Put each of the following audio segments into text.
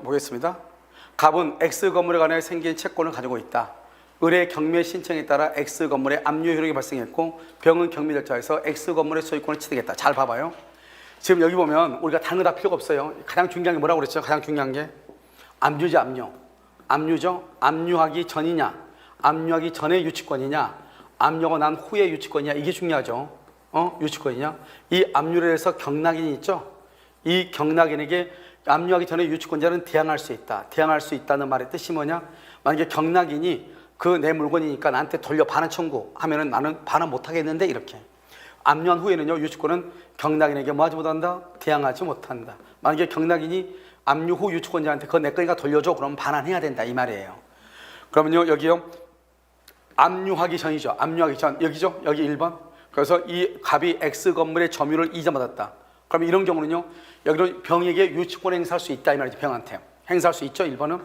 보겠습니다. 갑은 X 건물에 관하여 생긴 채권을 가지고 있다. 을의 경매 신청에 따라 X 건물에 압류 효력이 발생했고 병은 경매절차에서 X 건물의 소유권을 취득했다. 잘 봐봐요. 지금 여기 보면 우리가 다른 거 다 필요가 없어요. 가장 중요한 게 뭐라고 그랬죠? 가장 중요한 게 압류지, 압류. 압류죠? 압류하기 전이냐, 압류하기 전의 유치권이냐, 압류가 난 후의 유치권이냐, 이게 중요하죠. 유치권이냐. 이 압류를 해서 경락인이 있죠? 이 경락인에게 압류하기 전에 유치권자는 대항할 수 있다. 대항할 수 있다는 말의 뜻이 뭐냐? 만약에 경락인이 그 내 물건이니까 나한테 돌려 반환 청구 하면은 나는 반환 못 하겠는데, 이렇게. 압류한 후에는요, 유치권은 경락인에게 뭐 하지 못한다? 대항하지 못한다. 만약에 경락인이 압류 후 유치권자한테 그거 내 거니까 돌려줘, 그러면 반환해야 된다, 이 말이에요. 그러면요, 여기요, 압류하기 전이죠. 압류하기 전, 여기죠? 여기 1번. 그래서 이 갑이 X 건물의 점유를 이전받았다. 그러면 이런 경우는요, 여기로 병에게 유치권 행사할 수 있다, 이 말이죠. 병한테 행사할 수 있죠. 1번은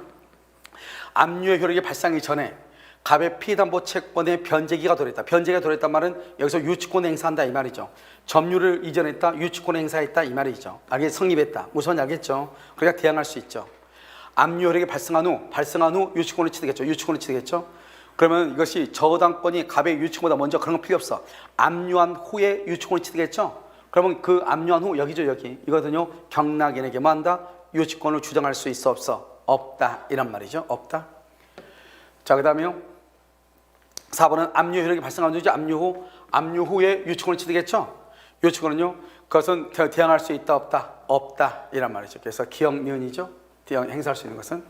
압류의 효력이 발생하기 전에 갑의 피담보 채권의 변제기가 도래했다. 변제기가 도래했단 말은 여기서 유치권 행사한다, 이 말이죠. 점유를 이전했다, 유치권 행사했다, 이 말이죠. 성립했다. 무슨 알겠죠? 그러니까 대항할 수 있죠. 압류 효력이 발생한 후 유치권을 취득했죠. 유치권을 취득했죠. 그러면 이것이 저당권이 갑의 유치권보다 먼저, 그런 건 필요 없어. 압류한 후에 유치권을 취득했죠. 그러면 그 압류한 후, 여기죠, 여기. 이거든요, 경락인에게 뭐 한다? 유치권을 주장할 수 있어, 없어? 없다, 이란 말이죠. 없다. 자, 그 다음에요, 4번은 압류 효력이 발생한 후죠. 압류 후에 유치권을 취득했죠. 유치권은요, 그것은 대항할 수 있다, 없다? 없다, 이란 말이죠. 그래서 기역 니은이죠. 행사할 수 있는 것은.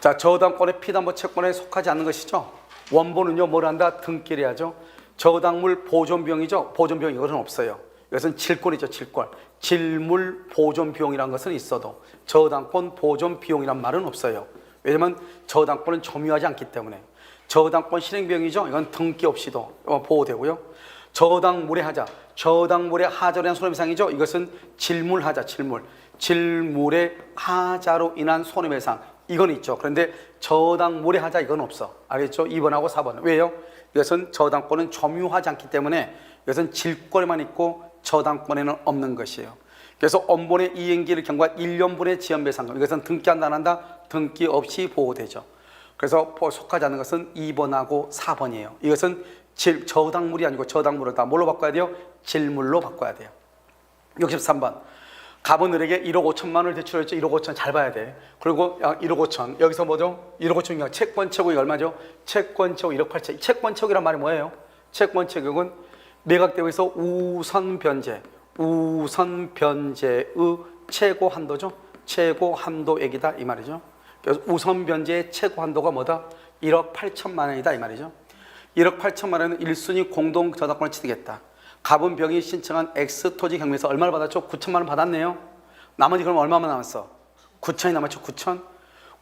자, 저당권의 피담보 채권에 속하지 않는 것이죠. 원본은요, 뭘 한다? 등기를 해야죠. 저당물 보존비용이죠. 보존비용, 이것은 없어요. 이것은 질권이죠. 질권. 질물 보존비용이라는 것은 있어도 저당권 보존비용이란 말은 없어요. 왜냐하면 저당권은 점유하지 않기 때문에. 저당권 실행비용이죠. 이건 등기 없이도 보호되고요. 저당물의 하자, 저당물의 하자로 인한 손해배상이죠. 이것은 질물하자, 질물의 하자로 인한 손해배상, 이건 있죠. 그런데 저당물의 하자, 이건 없어. 알겠죠? 2번하고 4번. 왜요? 이것은 저당권은 점유하지 않기 때문에 이것은 질권에만 있고 저당권에는 없는 것이에요. 그래서 원본의 이행기를 경과한 1년분의 지연배상금, 이것은 등기한다, 안 한다? 등기 없이 보호되죠. 그래서 속하지 않는 것은 2번하고 4번이에요. 이것은 저당물이 아니고 저당물을 다 뭘로 바꿔야 돼요? 질물로 바꿔야 돼요. 63번. 갑은 을에게 1억 5천만 원을 대출했죠. 1억 5천, 잘 봐야 돼. 그리고 1억 5천, 여기서 뭐죠? 1억 5천이 채권채국이 얼마죠? 채권채국 1억 8천. 채권채국이란 말이 뭐예요? 채권채국은 매각대금에서 우선변제의 최고 한도죠. 최고 한도액이다, 이 말이죠. 그래서 우선변제의 최고 한도가 뭐다? 1억 8천만 원이다, 이 말이죠. 1억 8천만 원은 1순위 공동 저당권을 취득했다. 갑은 병이 신청한 X 토지 경매에서 얼마를 받았죠? 9천만 원 받았네요. 나머지 그럼 얼마만 남았어? 9천이 남았죠.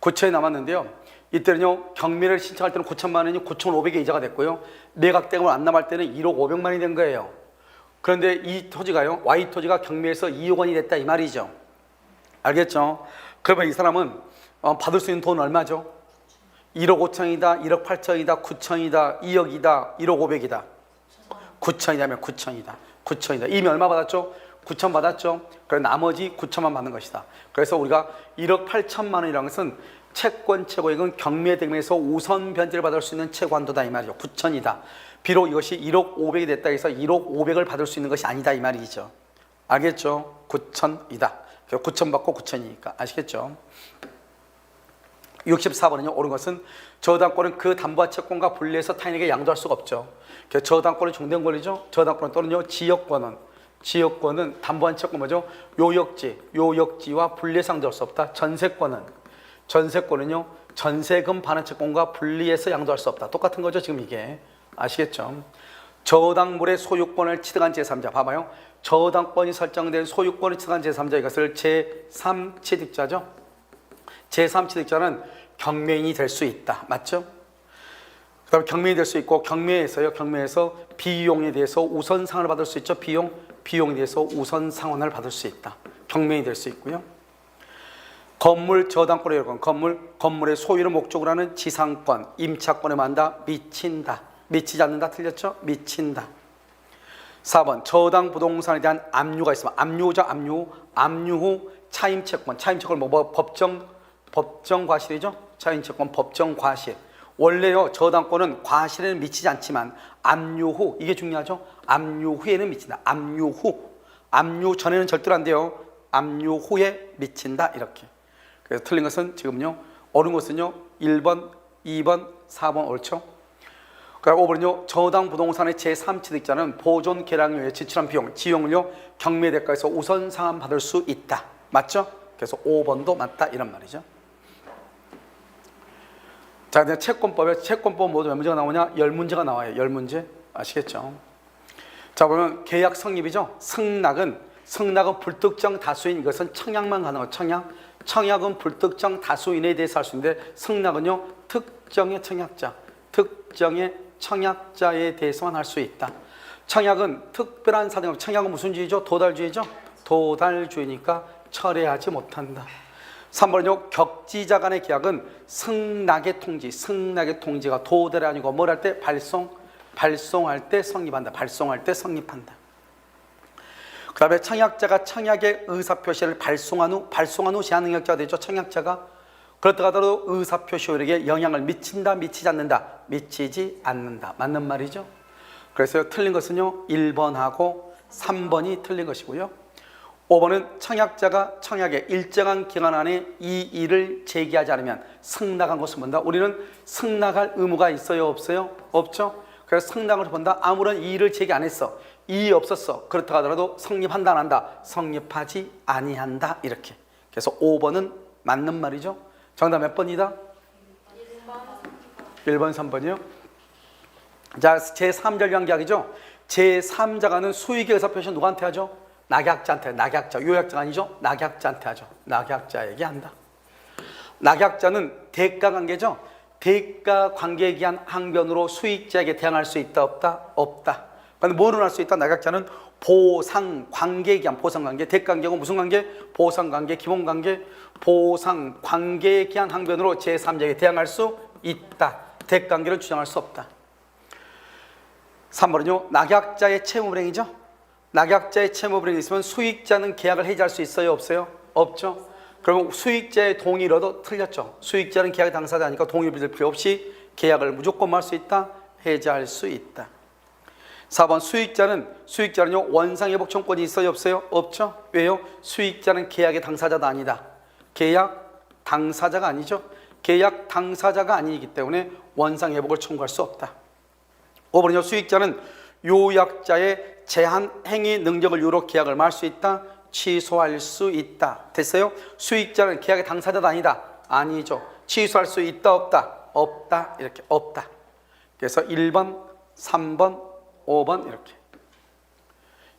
9천이 남았는데요. 이때는요, 경매를 신청할 때는 9천만 원이 9,500의 이자가 됐고요. 매각대금을 안 남을 때는 1억 500만 원이 된 거예요. 그런데 이 토지가요, Y 토지가 경매에서 2억 원이 됐다, 이 말이죠. 알겠죠? 그러면 이 사람은 받을 수 있는 돈은 얼마죠? 1억 5천이다, 1억 8천이다, 9천이다, 2억이다, 1억 500이다. 9천이라면 9천이다. 이미 얼마 받았죠? 9천 받았죠? 그래서 나머지 9천만 받는 것이다. 그래서 우리가 1억 8천만 원이라는 것은 채권 최고액은 경매대금에서 우선 변제를 받을 수 있는 최고 한도다, 이 말이죠. 9천이다. 비록 이것이 1억 500이 됐다 해서 1억 500을 받을 수 있는 것이 아니다, 이 말이죠. 알겠죠? 9천이다. 9천 받고 9천이니까. 아시겠죠? 64번은요, 옳은 것은 저당권은 그 담보와 채권과 분리해서 타인에게 양도할 수가 없죠. 그래서 저당권은 종된 권리죠. 저당권 또는요, 지역권은 담보한 채권 뭐죠? 요역지와 분리해서 양도할 수 없다. 전세권은요, 전세금 반환 채권과 분리해서 양도할 수 없다. 똑같은 거죠, 지금 이게. 아시겠죠? 저당물의 소유권을 취득한 제3자, 봐봐요. 저당권이 설정된 소유권을 취득한 제3자, 이것을 제3취득자죠. 제3취득자는 경매인이 될 수 있다. 맞죠? 그 다음에 경매인이 될 수 있고, 경매에서 비용에 대해서 우선상을 받을 수 있죠. 비용에 대해서 우선상환을 받을 수 있다. 경매인이 될 수 있고요. 건물 저당권의 건물의 소유를 목적으로 하는 지상권, 임차권에 만다 미친다. 미치지 않는다, 틀렸죠? 미친다. 4번 저당 부동산에 대한 압류가 있으면 압류죠. 압류 후 차임채권 뭐 법정 과실이죠. 차임채권 법정 과실. 원래요 저당권은 과실에는 미치지 않지만 압류 후 이게 중요하죠. 압류 후에는 미친다. 압류 전에는 절대로 안 돼요. 압류 후에 미친다 이렇게. 그래서 틀린 것은 지금요 옳은 것은요 1번, 2번, 4번 옳죠. 그리고 5번은요 저당 부동산의 제3취득자는 보존 개량료에 지출한 비용, 지용을요 경매대가에서 우선 상환받을 수 있다. 맞죠? 그래서 5번도 맞다 이런 말이죠. 자, 이제 채권법 모두 몇 문제가 나오냐? 10문제가 나와요. 10문제. 아시겠죠? 자, 보면 계약 성립이죠. 승낙은 불특정 다수인 이것은 청약만 가능하고 청약은 불특정 다수인에 대해서 할 수 있는데 승낙은요 특정의 청약자에 대해서만 할 수 있다. 청약은 특별한 사정, 청약은 무슨 주의죠? 도달주의죠? 도달주의니까 철회하지 못한다. 3번은요 격지자 간의 계약은 승낙의 통지가 도달이 아니고 뭘 할 때 발송할 때 성립한다. 그 다음에 청약자가 청약의 의사표시를 발송한 후 제한능력자가 되죠. 청약자가 그렇다 하더라도 의사표시에게 영향을 미친다, 미치지 않는다. 맞는 말이죠. 그래서 틀린 것은요 1번하고 3번이 틀린 것이고요. 5번은 청약자가 청약의 일정한 기간 안에 이 일을 제기하지 않으면 승낙한 것을 본다. 우리는 승낙할 의무가 있어요, 없어요? 없죠. 그래서 승낙을 본다. 아무런 이의를 제기 안 했어, 이의 없었어, 그렇다 하더라도 성립한다 안 한다? 성립하지 아니한다 이렇게. 그래서 5번은 맞는 말이죠. 정답 몇 번이다? 1번, 3번이요. 자, 제3자 관계약이죠. 제3자가 하는 수익의 의사표시 누구한테 하죠? 낙약자한테. 요약자가 아니죠. 낙약자한테 하죠. 낙약자에게 한다. 낙약자는 대가 관계죠. 대가 관계에 기한 항변으로 수익자에게 대항할 수 있다, 없다? 그런데 뭐를 할 수 있다? 낙약자는 보상 관계에 기한 대가 관계고 무슨 관계? 보상 관계, 기본 관계, 보상 관계에 기한 항변으로 제3자에게 대항할 수 있다. 대가 관계를 주장할 수 없다. 3번은요 낙약자의 채무불이행이죠. 낙약자의 채무불이행이 있으면 수익자는 계약을 해지할 수 있어요, 없어요? 없죠. 그러면 수익자의 동의로도 틀렸죠. 수익자는 계약의 당사자니까 동의 빚을 필요 없이 계약을 무조건 할 수 있다, 해지할 수 있다. 4번 수익자는요 원상회복 청구권이 있어요, 없어요? 없죠. 왜요? 수익자는 계약의 당사자도 아니다. 계약 당사자가 아니죠. 계약 당사자가 아니기 때문에 원상회복을 청구할 수 없다. 5번은요 수익자는 요약자의 제한 행위 능력을 이유로 계약을 말 수 있다, 취소할 수 있다. 됐어요? 수익자는 계약의 당사자도 아니다. 아니죠. 취소할 수 있다, 없다? 이렇게 없다. 그래서 1번, 3번, 5번 이렇게.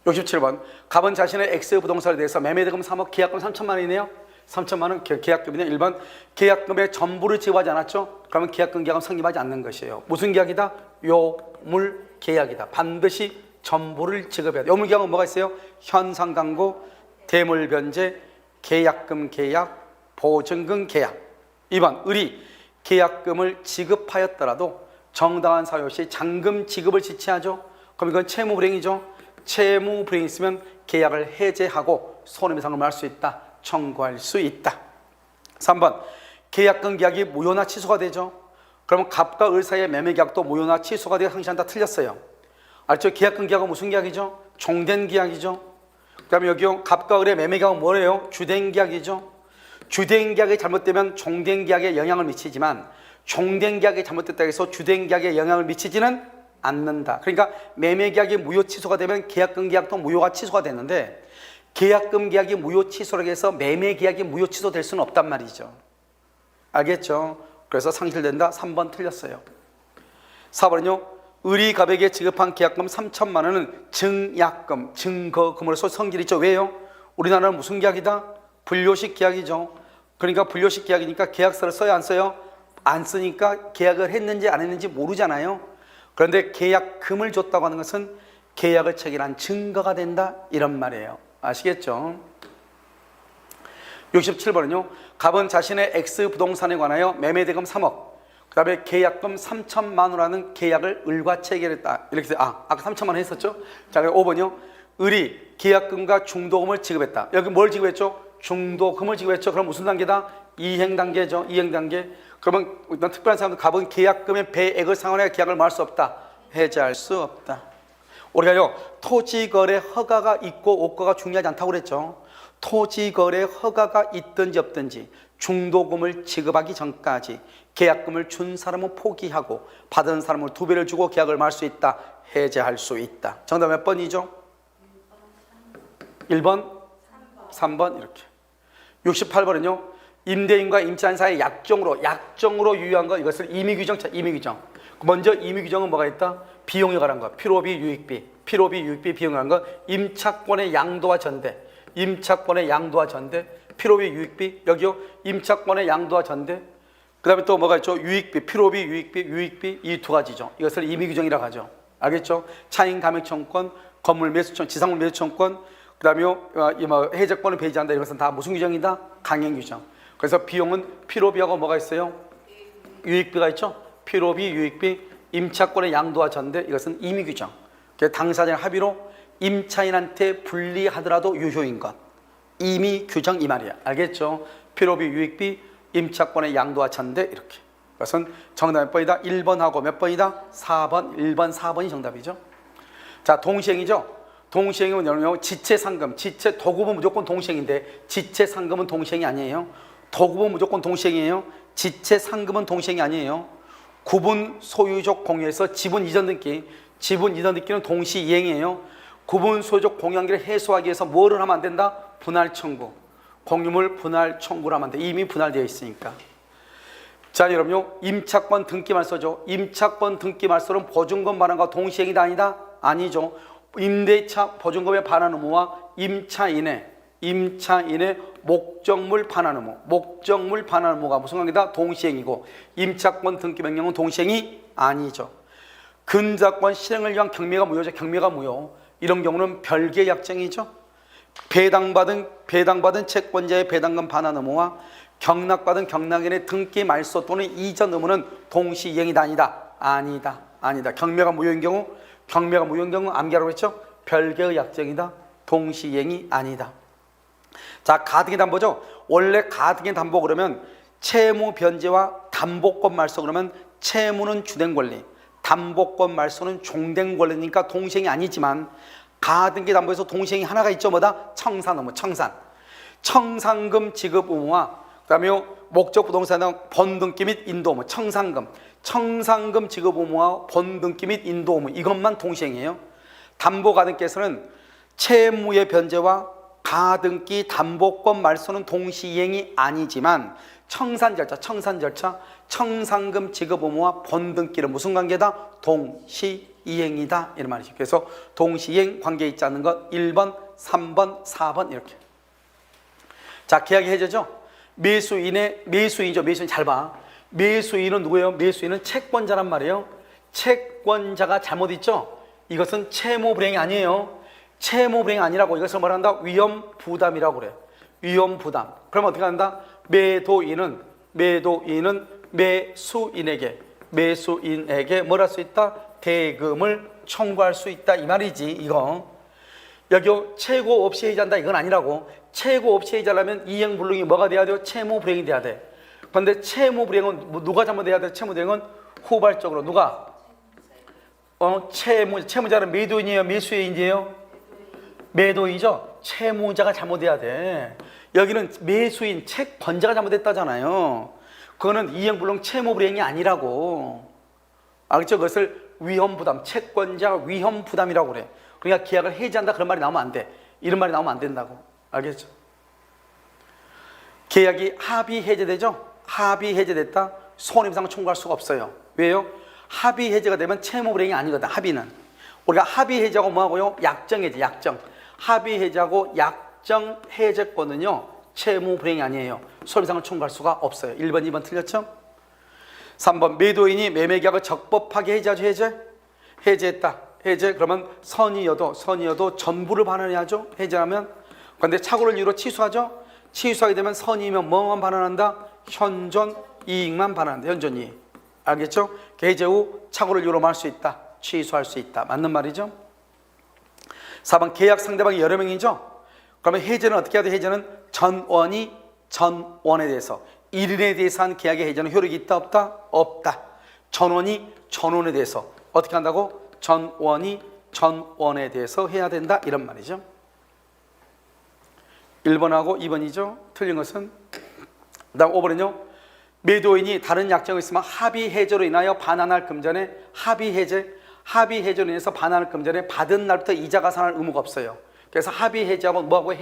67번 갑은 자신의 X 부동산에 대해서 매매대금 3억, 계약금 3천만 원이네요. 3천만 원 계약금이네요. 1번 계약금의 전부를 지급하지 않았죠. 그러면 계약금 계약은 성립하지 않는 것이에요. 무슨 계약이다? 요물 계약이다. 반드시 전부를 지급해야 돼. 요물 계약은 뭐가 있어요? 현상 강구, 대물 변제, 계약금 계약, 보증금 계약. 2번 을이 계약금을 지급하였더라도 정당한 사유 없이 잔금 지급을 지체하죠. 그럼 이건 채무불이행이죠. 채무불이행이 있으면 계약을 해제하고 손해배상금을 할 수 있다, 청구할 수 있다. 3번 계약금 계약이 무효나 취소가 되죠. 그러면 갑과 을 사이의 매매계약도 무효나 취소가 되어 상시한다. 틀렸어요. 알죠? 계약금 계약은 무슨 계약이죠? 종된 계약이죠. 그 다음에 여기요 갑과 을의 매매계약은 뭐예요? 주된 계약이죠. 주된 계약이 잘못되면 종된 계약에 영향을 미치지만 종된 계약이 잘못됐다고 해서 주된 계약에 영향을 미치지는 않는다. 그러니까 매매계약이 무효 취소가 되면 계약금 계약도 무효가 취소가 됐는데 계약금 계약이 무효 취소라고 해서 매매계약이 무효 취소될 수는 없단 말이죠. 알겠죠? 그래서 상실된다. 3번 틀렸어요. 4번은요 을이 갑에게 지급한 계약금 3천만 원은 증약금, 증거금으로서 성질이 있죠. 왜요? 우리나라는 무슨 계약이다? 분료식 계약이죠. 그러니까 분료식 계약이니까 계약서를 써요, 안 써요? 안 쓰니까 계약을 했는지 안 했는지 모르잖아요. 그런데 계약금을 줬다고 하는 것은 계약을 체결한 증거가 된다 이런 말이에요. 아시겠죠? 67번은요 갑은 자신의 X 부동산에 관하여 매매대금 3억, 그 다음에 계약금 3천만 원이라는 계약을 을과 체결했다. 이렇게 아까 3천만 원 했었죠? 자, 5번이요. 을이 계약금과 중도금을 지급했다. 여기 뭘 지급했죠? 중도금을 지급했죠. 그럼 무슨 단계다? 이행 단계죠. 이행 단계. 그러면 어떤 특별한 사람들 갑은 계약금의 배액을 상환해 계약을 말 수 없다. 해지할 수 없다. 우리가요, 토지거래 허가가 있고 없고가 중요하지 않다고 그랬죠. 토지거래 허가가 있든지 없든지 중도금을 지급하기 전까지 계약금을 준 사람은 포기하고 받은 사람은 2배를 주고 계약을 말 수 있다. 해제할 수 있다. 정답 몇 번이죠? 1번? 3번 이렇게. 68번은요. 임대인과 임차인 사이의 약정으로 유효한 것, 이것을 임의규정. 임의규정. 먼저 임의규정은 뭐가 있다? 비용에 관한 것. 필요비, 유익비. 필요비, 유익비, 비용에 관한 것. 임차권의 양도와 전대. 임차권의 양도와 전대. 필요비, 유익비. 여기요. 임차권의 양도와 전대. 그 다음에 또 뭐가 있죠? 유익비, 필요비, 유익비. 이 2가지죠. 이것을 임의규정이라고 하죠. 알겠죠? 차임 감액청권, 건물 매수청, 지상물 매수청권, 그 다음에 해제권을 배제한다. 이것은 다 무슨 규정이다? 강행규정. 그래서 비용은 필요비하고 뭐가 있어요? 유익비가 있죠? 필요비, 유익비, 임차권의 양도와 전대. 이것은 임의규정. 당사자의 합의로 임차인한테 불리하더라도 유효인 것. 임의규정 이 말이야. 알겠죠? 필요비, 유익비, 임차권의 양도와 전대. 이렇게. 그것은 정답 몇 번이다? 1번하고 몇 번이다? 4번. 1번, 4번이 정답이죠. 자, 동시행이죠? 동시행은 여러분 지체상금, 도급은 무조건 동시행인데 지체상금은 동시행이 아니에요. 도급은 무조건 동시행이에요. 지체상금은 동시행이 아니에요. 구분 소유적 공유에서 지분 이전 등기는 동시이행이에요. 구분 소유적 공유관계를 해소하기 위해서 뭐를 하면 안 된다? 분할 청구. 공유물 분할 청구를 하면 안 돼. 이미 분할되어 있으니까. 자, 여러분요. 임차권 등기 말소죠. 임차권 등기 말소는 보증금 반환과 동시행이다 아니다? 아니죠. 임대차 보증금에 반환 의무와 임차인의 목적물 반환 의무가 무슨 관계다? 동시행이고 임차권 등기 명령은 동시행이 아니죠. 근저권 실행을 위한 경매가 무효죠. 경매가 무효. 이런 경우는 별개의 약정이죠. 배당받은 채권자의 배당금 반환 의무와 경락받은 경락인의 등기 말소 또는 이전 의무는 동시이행이다 아니다? 아니다. 경매가 무효인 경우 암기하라고 했죠? 별개의 약정이다. 동시이행이 아니다. 자, 가등기 담보죠. 원래 가등기 담보 그러면 채무 변제와 담보권 말소 그러면 채무는 주된 권리, 담보권 말소는 종된 권리니까 동시행이 아니지만 가등기 담보에서 동시행이 하나가 있죠. 뭐다? 청산 의무, 청산금 지급 의무와 그다음에 목적 부동산의 번등기 및 인도 의무, 청산금 지급 의무와 번등기 및 인도 의무 이것만 동시행이에요. 담보 가등기에서는 채무의 변제와 가등기 담보권 말소는 동시이행이 아니지만 청산 절차, 청산금 지급 의무와 번등기는 무슨 관계다? 동시이행이다 이런 말이죠. 그래서 동시이행 관계 있지 않는 것 1번, 3번, 4번 이렇게. 자, 계약의 해제죠. 매수인이죠. 매수인 잘 봐. 매수인은 누구예요? 매수인은 채권자란 말이에요. 채권자가 잘못 있죠. 이것은 채무 불이행이 아니에요. 채무 불이행이 아니라고 이것을 말한다. 위험 부담이라고 그래. 위험 부담. 그러면 어떻게 한다? 매도인은 매수인에게 뭘 할 수 있다? 대금을 청구할 수 있다 이 말이지. 이거 여기 채고 없이 해지한다 이건 아니라고. 채고 없이 해지하려면 이행불능이 뭐가 돼야 돼요? 채무 불이행이 돼야 돼. 그런데 채무 불이행은 누가 잘못해야 돼? 채무 불이행은 후발적으로 누가? 채무자는 매도인이에요? 매수인이에요? 매도이죠? 채무자가 잘못해야 돼. 여기는 매수인, 채권자가 잘못했다잖아요. 그거는 이행불능 채무불이행이 아니라고. 알겠죠? 그것을 위험부담, 채권자 위험부담이라고 그래. 그러니까 계약을 해지한다 그런 말이 나오면 안 돼. 이런 말이 나오면 안 된다고. 알겠죠? 계약이 합의 해제되죠? 합의 해제됐다? 손해배상 청구할 수가 없어요. 왜요? 합의 해제가 되면 채무불이행이 아니거든. 합의는 우리가 합의 해제하고 뭐하고요? 약정 해제, 합의 해제하고 약정 해제권은요 채무불이행이 아니에요. 손해배상을 청구할 수가 없어요. 1번, 2번 틀렸죠? 3번 매도인이 매매계약을 적법하게 해제하죠. 해제했다. 해제 그러면 선이여도 전부를 반환해야죠. 해제하면. 그런데 착오를 이유로 취소하죠. 취소하게 되면 선이면 뭐만 반환한다? 현존 이익만 반환한다. 현존 이익. 알겠죠? 해제 후 착오를 이유로 할 수 있다. 취소할 수 있다. 맞는 말이죠? 4번 계약 상대방이 여러 명이죠? 그러면 해제는 어떻게 해야 돼? 해제는 전원이 전원에 대해서 1인에 대해서 한 계약의 해제는 효력이 있다 없다? 없다. 전원이 전원에 대해서 어떻게 한다고? 전원이 전원에 대해서 해야 된다 이런 말이죠. 1번하고 2번이죠. 틀린 것은 그 다음 5번은요. 매도인이 다른 약정이 있으면 합의 해제로 인하여 반환할 금전에 합의 해제로 인해서 반환할 금전에 받은 날부터 이자 가산할 의무가 없어요. 그래서 합의 해제하고 뭐하고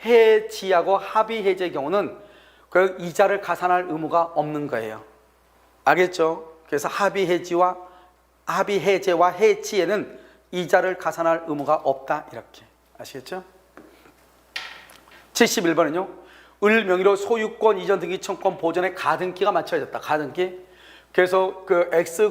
해지하고 합의 해제의 경우는 그 이자를 가산할 의무가 없는 거예요. 알겠죠? 그래서 합의 해제와 해지에는 이자를 가산할 의무가 없다 이렇게 아시겠죠? 71번은요. 을 명의로 소유권 이전 등기 청권 보전에 가등기가 맞춰졌다. 가등기. 그래서 그 X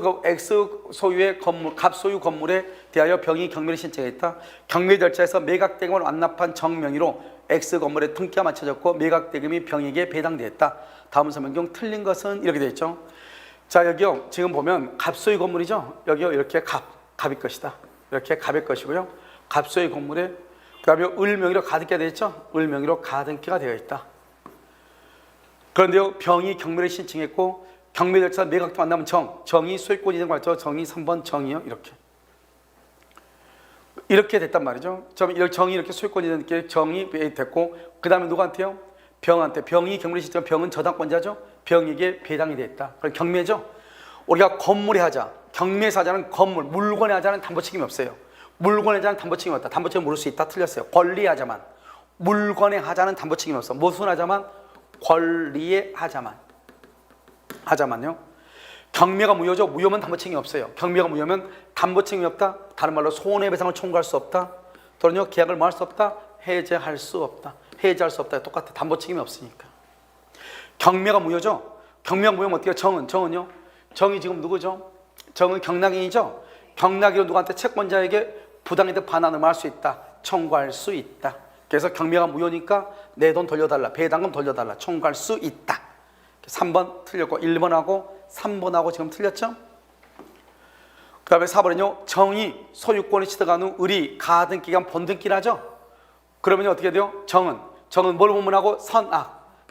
소유의 건물, 갑 소유 건물에 대하여 병이 경매를 신청했다. 경매 절차에서 매각 대금을 완납한 정 명의로 X 건물에 등기가 맞춰졌고 매각 대금이 병에게 배당되었다. 다음 설명중 틀린 것은 이렇게 되어 있죠. 자, 여기요. 지금 보면 갑 소유 건물이죠. 여기요. 이렇게 갑일 것이다. 이렇게 갑일 것이고요. 갑 소유 건물에 그다음에 을 명의로 가등기가 되어 있죠. 을 명의로 가등기가 되어 있다. 그런데요. 병이 경매를 신청했고 경매 절차 매각도 안 나면 정이 소유권 이전 관점 정이 3번 정이요. 이렇게 됐단 말이죠. 정이 이렇게 소유권 이전 정이 됐고 그다음에 누구한테요? 병한테. 병이 경매를 신청한 병은 저당권자죠. 병에게 배당이 됐다. 그럼 경매죠. 우리가 건물에 하자. 경매에서 하자는 건물, 물건에 하자는 담보 책임이 없어요. 물건에 하자는 담보 책임이 없다. 담보 책임 물을 수 있다. 틀렸어요. 권리에 하자만. 물건에 하자는 담보 책임이 없어. 무슨 하자만? 권리에 하자만요. 경매가 무효죠. 무효면 담보 책임이 없어요. 경매가 무효면 담보 책임이 없다. 다른 말로 손해배상을 청구할 수 없다. 또는요 계약을 뭐 할 수 없다. 해제할 수 없다. 해제할 수 없다. 똑같아. 담보 책임이 없으니까. 경매가 무효죠. 경매가 무효면 어떻게 해요? 정은요. 정이 지금 누구죠? 정은 경락인이죠. 경락이로 누구한테 채권자에게 부당이득 반환을 할 수 있다. 청구할 수 있다. 그래서 경매가 무효니까 내 돈 돌려달라. 배당금 돌려달라. 청구할 수 있다. 3번 틀렸고 1번하고 3번하고 지금 틀렸죠? 그 다음에 4번은요. 정이 소유권을 취득한 후 을이 가등기간 본등기를 하죠. 그러면 어떻게 돼요? 정은 뭘 본문하고?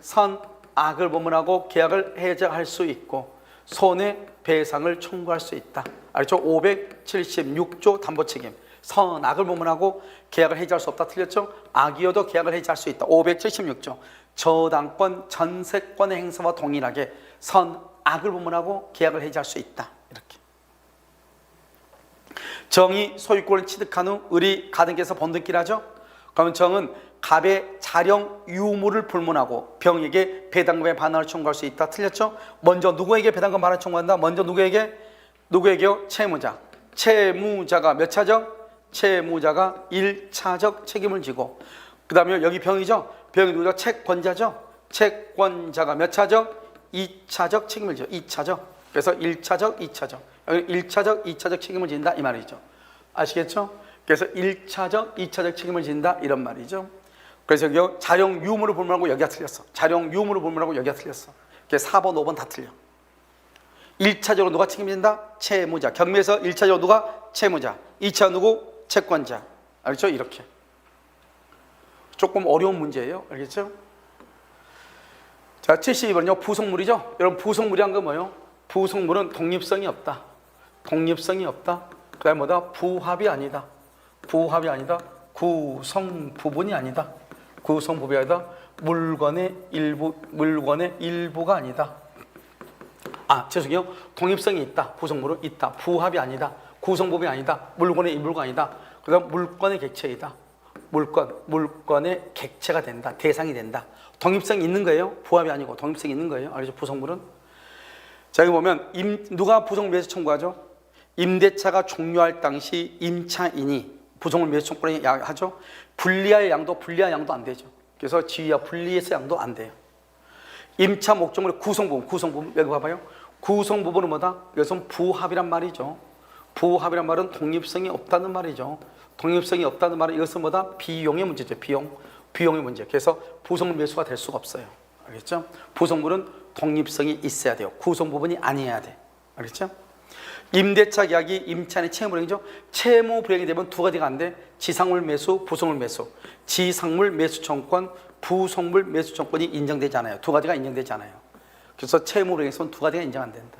선악을 본문하고 계약을 해제할 수 있고 손해배상을 청구할 수 있다. 알죠? 576조 담보책임. 선악을 본문하고 계약을 해지할 수 없다. 틀렸죠? 악이어도 계약을 해지할 수 있다. 576조. 저당권, 전세권의 행사와 동일하게 선악을 본문하고 계약을 해지할 수 있다. 이렇게. 정이 소유권을 취득한 후 을이 가등기에서 본등기를 하죠. 그러면 정은 갑의 자령 유무를 불문하고 병에게 배당금의 반환을 청구할 수 있다. 틀렸죠? 먼저 누구에게 배당금 반환을 청구한다? 먼저 누구에게요? 채무자. 채무자가 몇 차적? 채무자가 1차적 책임을 지고 그 다음에 여기 병이죠. 병이 누구죠? 채권자죠. 채권자가 몇 차적? 2차적 책임을 지죠. 2차적. 그래서 1차적, 2차적. 여기 1차적, 2차적 책임을 진다 이 말이죠. 아시겠죠? 그래서 1차적, 2차적 책임을 진다 이런 말이죠. 그래서 여기 자령 유무를 불문하고 여기가 틀렸어. 자령 유무를 불문하고 여기가 틀렸어. 그래서 4번, 5번 다 틀려. 1차적으로 누가 책임진다? 채무자. 경매에서 1차적으로 누가? 채무자. 2차 누구? 채권자. 알겠죠? 이렇게. 조금 어려운 문제예요. 알겠죠? 자, 72번은요. 부속물이죠. 여러분 부속물이란 건 뭐예요? 부속물은 독립성이 없다. 독립성이 없다. 그 다음에 뭐다? 부합이 아니다. 부합이 아니다. 구성 부분이 아니다. 구성 부분이 아니다. 물건의 일부가 아니다. 죄송해요. 독립성이 있다. 부속물은 있다. 부합이 아니다. 구성 부분이 아니다. 물건의 일부가 아니다. 그 다음 물건의 객체이다. 물건의 객체가 된다. 대상이 된다. 독립성이 있는 거예요. 부합이 아니고 독립성이 있는 거예요. 알죠? 부속물은. 자, 여기 보면 누가 부속물 매수 청구하죠? 임대차가 종료할 당시 임차인이 부속물 매수 청구를 하죠. 분리할 양도 안 되죠. 그래서 지위와 분리해서 양도 안 돼요. 임차 목적물의 구성부분 여기 봐봐요. 구성부분은 뭐다? 이것은 부합이란 말이죠. 부합이란 말은 독립성이 없다는 말이죠. 독립성이 없다는 말은 이것은 뭐다? 비용의 문제죠. 비용의 문제. 그래서 부속물 매수가 될 수가 없어요. 알겠죠? 부속물은 독립성이 있어야 돼요. 구성 부분이 아니어야 돼. 알겠죠? 임대차 계약이 임차인의 채무 불이행이죠. 채무 불이행이 되면 두 가지가 안 돼. 지상물 매수, 부속물 매수. 지상물 매수 청구권, 부속물 매수 청구권이 인정되지 않아요. 두 가지가 인정되지 않아요. 그래서 채무 불이행에서는 두 가지가 인정 안 된다.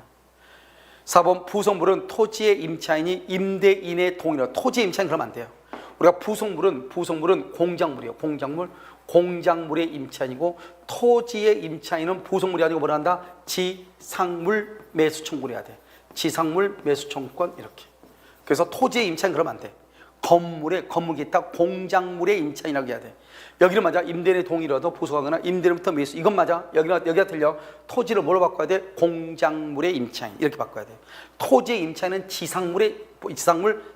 4번 부속물은 토지의 임차인이 임대인의 동의로. 토지의 임차인 그러면 안 돼요. 우리가 부속물은 공작물이에요. 공작물의 임차인이고, 토지의 임차인은 부속물이 아니고 뭐라 한다? 지상물 매수 청구를 해야 돼. 지상물 매수 청구권 이렇게. 그래서 토지의 임차인 그러면 안 돼. 건물이 있다. 공작물의 임차인이라고 해야 돼. 여기는 맞아. 임대인의 동의라도 부속하거나 임대인부터 매수. 이건 맞아. 여기가 틀려. 토지를 뭐로 바꿔야 돼? 공작물의 임차인 이렇게 바꿔야 돼. 토지의 임차인은 지상물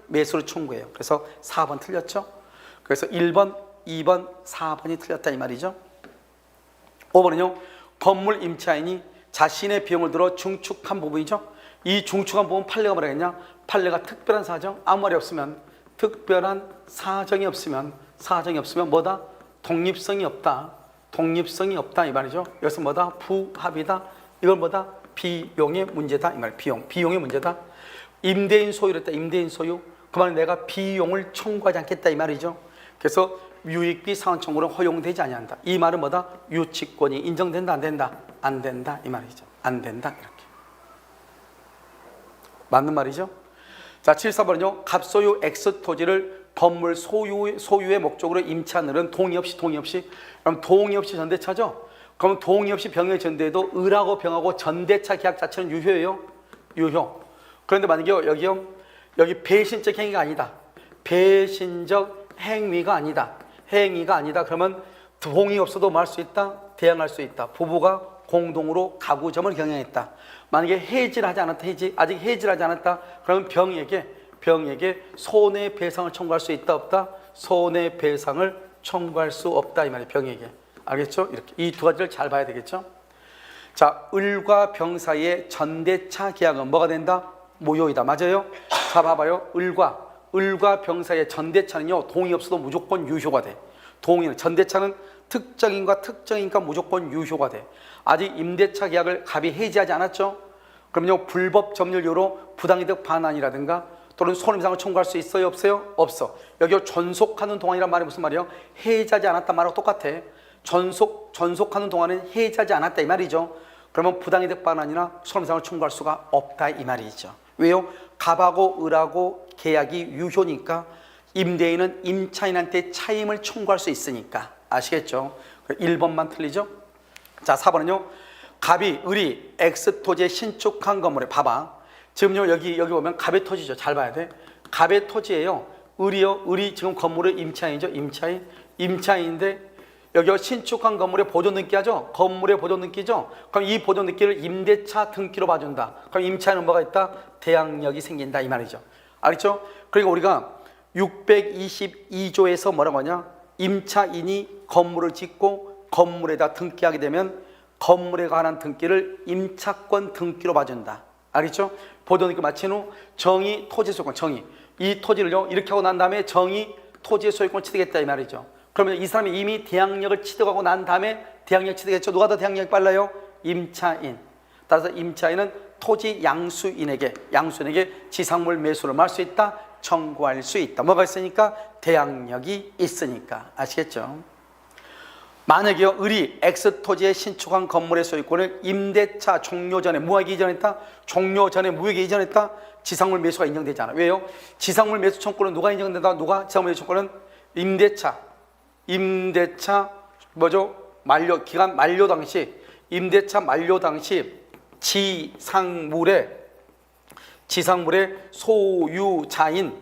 매수를 청구해요. 그래서 4번 틀렸죠. 그래서 1번, 2번, 4번이 틀렸다 이 말이죠. 5번은요. 건물 임차인이 자신의 비용을 들어 중축한 부분이죠. 이 중축한 부분 판례가 뭐라 했냐? 판례가 특별한 사정, 아무 말이 없으면, 특별한 사정이 없으면 뭐다? 독립성이 없다 이 말이죠. 여기서 뭐다? 부합이다. 이건 뭐다? 비용의 문제다 이 말. 비용의 문제다. 임대인 소유를 했다. 임대인 소유. 그 말은 내가 비용을 청구하지 않겠다 이 말이죠. 그래서 유익비 상환 청구는 허용되지 아니한다. 이 말은 뭐다? 유치권이 인정된다 안 된다? 안 된다 이 말이죠. 안 된다 이렇게. 맞는 말이죠. 자, 74번은요. 갑소유 X 토지를 건물 소유의 목적으로 임차인은 동의 없이. 그럼 동의 없이 전대차죠. 그럼 동의 없이 병의 전대에도 을하고 병하고 전대차 계약 자체는 유효예요. 유효. 그런데 만약에 여기 배신적 행위가 아니다. 배신적 행위가 아니다. 그러면 동의 없어도 뭐 할 수 있다? 대항할 수 있다. 부부가 공동으로 가구점을 경영했다. 만약에 해지를 하지 않았다. 아직 해지를 하지 않았다. 그러면 병에게 손해배상을 청구할 수 있다 없다? 손해배상을 청구할 수 없다 이 말이에요. 병에게. 알겠죠? 이렇게 이 두 가지를 잘 봐야 되겠죠? 자, 을과 병 사이의 전대차 계약은 뭐가 된다? 무효이다. 맞아요? 자, 봐봐요. 을과 병 사이의 전대차는요. 동의 없어도 무조건 유효가 돼. 전대차는 특정인과 무조건 유효가 돼. 아직 임대차 계약을 갑이 해지하지 않았죠? 그럼요. 불법 점유료로 부당이득 반환이라든가 또는 손해배상을 청구할 수 있어요? 없어요? 없어. 여기 존속하는 동안이란 말이 무슨 말이에요? 해지하지 않았단 말하고 똑같아. 존속하는 동안은 해지하지 않았다 이 말이죠. 그러면 부당이득 반환이나 손해배상을 청구할 수가 없다 이 말이죠. 왜요? 갑하고 을하고 계약이 유효니까 임대인은 임차인한테 차임을 청구할 수 있으니까. 아시겠죠? 1번만 틀리죠? 자, 4번은요. 갑이 을이 X 토지에 신축한 건물에 봐봐. 지금요 여기 보면 갑의 토지죠. 잘 봐야 돼. 갑의 토지예요. 을이 지금 건물의 임차인이죠. 임차인인데 여기 신축한 건물에 보존 등기하죠. 건물에 보존 등기죠. 그럼 이 보존 등기를 임대차 등기로 봐준다. 그럼 임차인은 뭐가 있다? 대항력이 생긴다 이 말이죠. 알겠죠? 그러니까 우리가 622조에서 뭐라고 하냐? 임차인이 건물을 짓고 건물에다 등기하게 되면 건물에 관한 등기를 임차권 등기로 봐준다. 알겠죠? 보존 등기 마친 후 정의 토지 소유권 이 토지를요 이렇게 하고 난 다음에 정의 토지의 소유권을 취득했다 이 말이죠. 그러면 이 사람이 이미 대항력을 취득하고 난 다음에 대항력 취득했죠. 누가 더 대항력이 빨라요? 임차인. 따라서 임차인은 토지 양수인에게 지상물 매수를 할 수 있다. 청구할 수 있다. 뭐가 있으니까? 대항력이 있으니까. 아시겠죠? 만약에 을이 X 토지에 신축한 건물의 소유권을 임대차 종료 전에 무효하게 이전했다. 지상물 매수가 인정되지 않아. 왜요? 지상물 매수 청구는 누가 인정된다? 지상물 매수 청구는 임대차 기간 만료 당시 임대차 만료 당시 지상물의 소유자인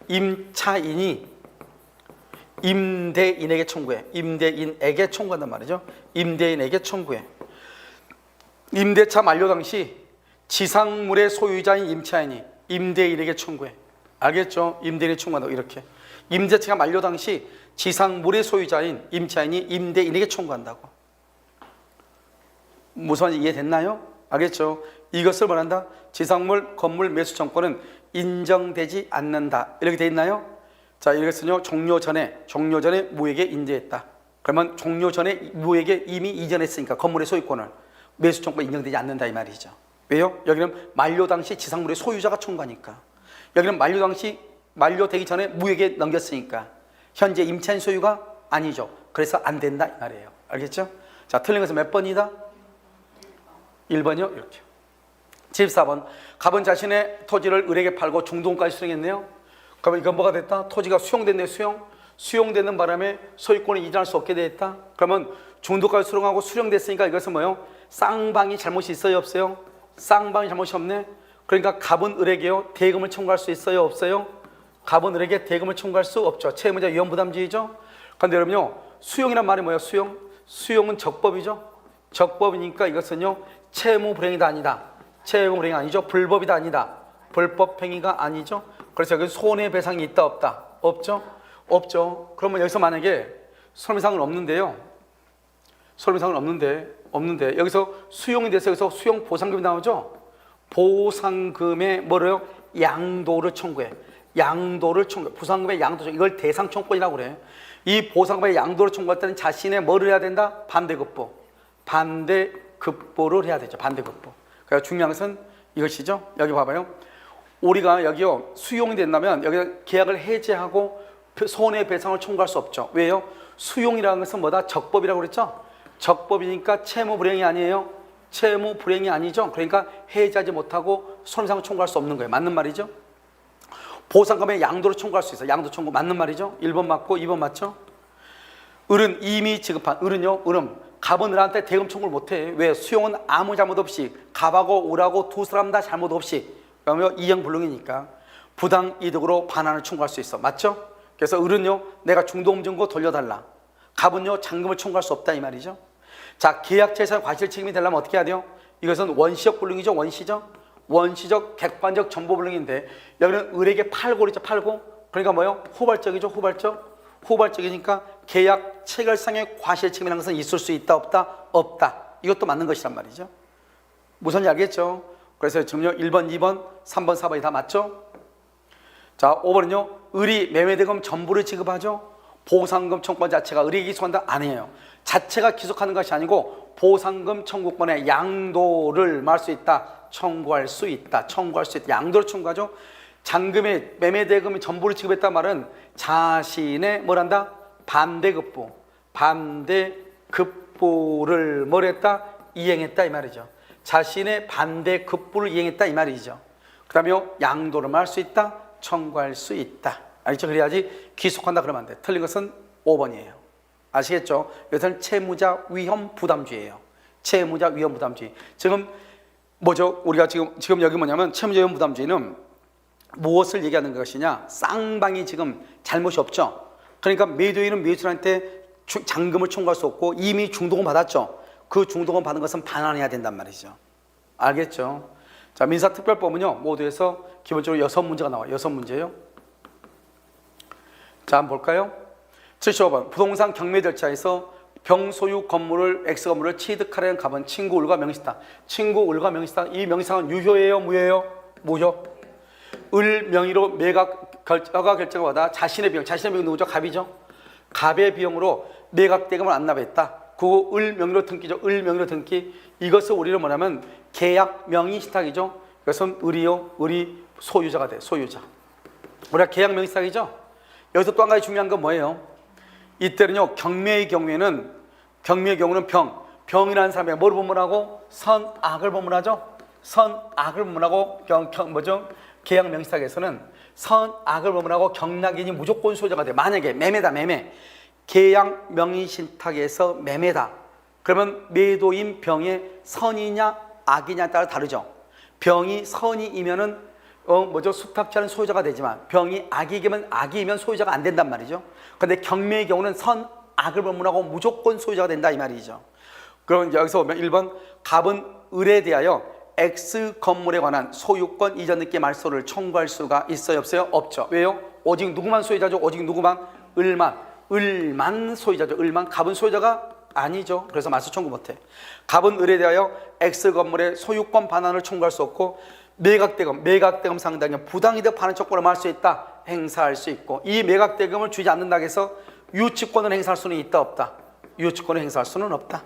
임차인이 임대인에게 청구한단 말이죠. 임대인에게 청구해. 임대차 만료 당시 지상물의 소유자인 임차인이 임대인에게 청구해. 알겠죠? 임대인이 청구한다고 이렇게. 임대차가 만료 당시 지상물의 소유자인 임차인이 임대인에게 청구한다고. 무슨 말인지 이해됐나요? 알겠죠? 이것을 말한다. 지상물 건물 매수 청구는 인정되지 않는다. 이렇게 돼 있나요? 자, 이것은요 종료 전에 무에게 인제했다. 그러면 종료 전에 무에게 이미 이전했으니까 건물의 소유권을 매수 청구가 인정되지 않는다 이 말이죠. 왜요? 여기는 만료 당시 지상물의 소유자가 청구하니까. 여기는 만료 당시 만료되기 전에 무에게 넘겼으니까 현재 임차인 소유가 아니죠. 그래서 안 된다 이 말이에요. 알겠죠? 자, 틀린 것은 몇 번이다? 1번이요. 이렇게. 74번. 갑은 자신의 토지를 을에게 팔고 중도금까지 수령했네요. 그러면 이건 뭐가 됐다? 토지가 수용됐네. 수용되는 바람에 소유권을 이전할 수 없게 됐다. 그러면 중도까지 수령하고 수령됐으니까 이것은 뭐예요? 쌍방이 잘못이 있어요? 없어요? 쌍방이 잘못이 없네. 그러니까 갑은 을에게요 대금을 청구할 수 있어요? 없어요? 갑은 을에게 대금을 청구할 수 없죠. 채무자 위험부담주의죠. 그런데 여러분요, 수용이란 말이 뭐예요? 수용은 적법이죠. 적법이니까 이것은요 채무 불행이다 아니다. 채무 불행이 아니죠. 불법이다 아니다. 불법 행위가 아니죠. 그래서 여기 손해배상이 있다 없다? 없죠. 없죠. 그러면 여기서 만약에 손해배상은 없는데요. 손해배상은 없는데 여기서 수용이 돼서 여기서 수용 보상금이 나오죠. 보상금에 뭐래요? 양도를 청구해. 보상금의 양도 청구. 이걸 대상 청구권이라고 그래. 이 보상금의 양도를 청구할 때는 자신의 뭐를 해야 된다? 반대급부를 해야 되죠. 반대급부. 그러니까 중요한 것은 이것이죠. 여기 봐봐요. 우리가 여기요 수용이 된다면 여기 계약을 해지하고 손해배상을 청구할 수 없죠. 왜요? 수용이라는 것은 뭐다? 적법이라고 그랬죠. 적법이니까 채무 불행이 아니에요. 채무 불행이 아니죠. 그러니까 해지하지 못하고 손해배상을 청구할 수 없는 거예요. 맞는 말이죠. 보상금의 양도를 청구할 수 있어요. 양도 청구 맞는 말이죠. 1번 맞고 2번 맞죠. 을은 이미 지급한 을은 갑은 을한테 대금 청구를 못해. 왜? 수용은 아무 잘못 없이 갑하고 을하고 두 사람 다 잘못 없이 그러면 이행불능이니까 부당 이득으로 반환을 청구할 수 있어. 맞죠? 그래서 을은요 내가 중도금증거 돌려달라. 갑은요 잔금을 청구할 수 없다 이 말이죠. 자, 계약재산 과실 책임이 되려면 어떻게 해야 돼요? 이것은 원시적 불능이죠. 원시적 객관적 전보불능인데 여기는 을에게 팔고 그랬죠. 팔고. 그러니까 뭐예요? 후발적이죠. 후발적이니까 계약 체결상의 과실 책임이라는 것은 있을 수 있다 없다? 없다. 이것도 맞는 것이란 말이죠. 무슨지 알겠죠? 그래서 지금요 1번, 2번, 3번, 4번이 다 맞죠? 자, 5번은요 을이 매매대금 전부를 지급하죠. 보상금 청구권 자체가 을이 기소한다? 아니에요. 자체가 기속하는 것이 아니고 보상금 청구권의 양도를 말 수 있다. 청구할 수 있다. 양도를 청구하죠. 잔금의 매매대금이 전부를 지급했단 말은 자신의 뭐란다? 반대급부를 뭘 했다? 이행했다 이 말이죠. 자신의 반대급부를 이행했다 이 말이죠. 그 다음에 양도를 말 수 있다. 청구할 수 있다. 알겠죠? 그래야지 귀속한다 그러면 안 돼. 틀린 것은 5번이에요. 아시겠죠? 이것은 채무자 위험 부담주의예요. 채무자 위험 부담주의. 지금 뭐죠? 우리가 지금 여기 뭐냐면 채무자 위험 부담주의는 무엇을 얘기하는 것이냐? 쌍방이 지금 잘못이 없죠. 그러니까 매도인은 매수인한테 잔금을 청구할 수 없고 이미 중도금 받았죠. 그 중도금 받은 것은 반환해야 된단 말이죠. 알겠죠? 자, 민사특별법은요 모두에서 기본적으로 6문제가 나와요. 6문제예요. 자, 한번 볼까요? 75번. 부동산 경매 절차에서 병소유 건물을 X건물을 취득하려는 갑은 친구 을과 명의시다. 친구 을과 명의시다. 이 명의상은 유효예요? 무효예요? 무효. 을 명의로 매각 결정을 받아 자신의 비용 누구죠? 갑이죠. 갑의 비용으로 매각 대금을 안 납했다. 그 을 명의로 등기죠. 을 명의로 등기. 이것을 우리는 뭐냐면 계약 명의 신탁이죠. 이것은 을이 소유자가 돼. 소유자. 우리가 계약 명의 신탁이죠. 여기서 또 한 가지 중요한 건 뭐예요? 이때는요 경매의 경우는 병이라는 사람이 뭘 법문하고? 선악을 법문하죠. 선악을 법문하고 계약 명의신탁에서는 선악을 법문하고 경락인이 무조건 소유자가 돼. 만약에 매매. 계약 명의신탁에서 매매다. 그러면 매도인 병의 선이냐 악이냐에 따라 다르죠. 병이 선이면은 수탁지 않은 소유자가 되지만 병이 악이면 소유자가 안 된단 말이죠. 그런데 경매의 경우는 선악을 법문하고 무조건 소유자가 된다 이 말이죠. 그럼 여기서 보면 1번 갑은 을에 대하여 X 건물에 관한 소유권 이전 등기 말소를 청구할 수가 있어요? 없어요? 없죠. 왜요? 오직 누구만 소유자죠? 오직 누구만? 을만 소유자죠. 갑은 소유자가 아니죠. 그래서 말소 청구 못해. 갑은 을에 대하여 X 건물의 소유권 반환을 청구할 수 없고 매각대금 상당히 부당이득 반환 청구를 할 수 있다. 행사할 수 있고 이 매각대금을 주지 않는다고 해서 유치권을 행사할 수는 있다 없다? 유치권을 행사할 수는 없다.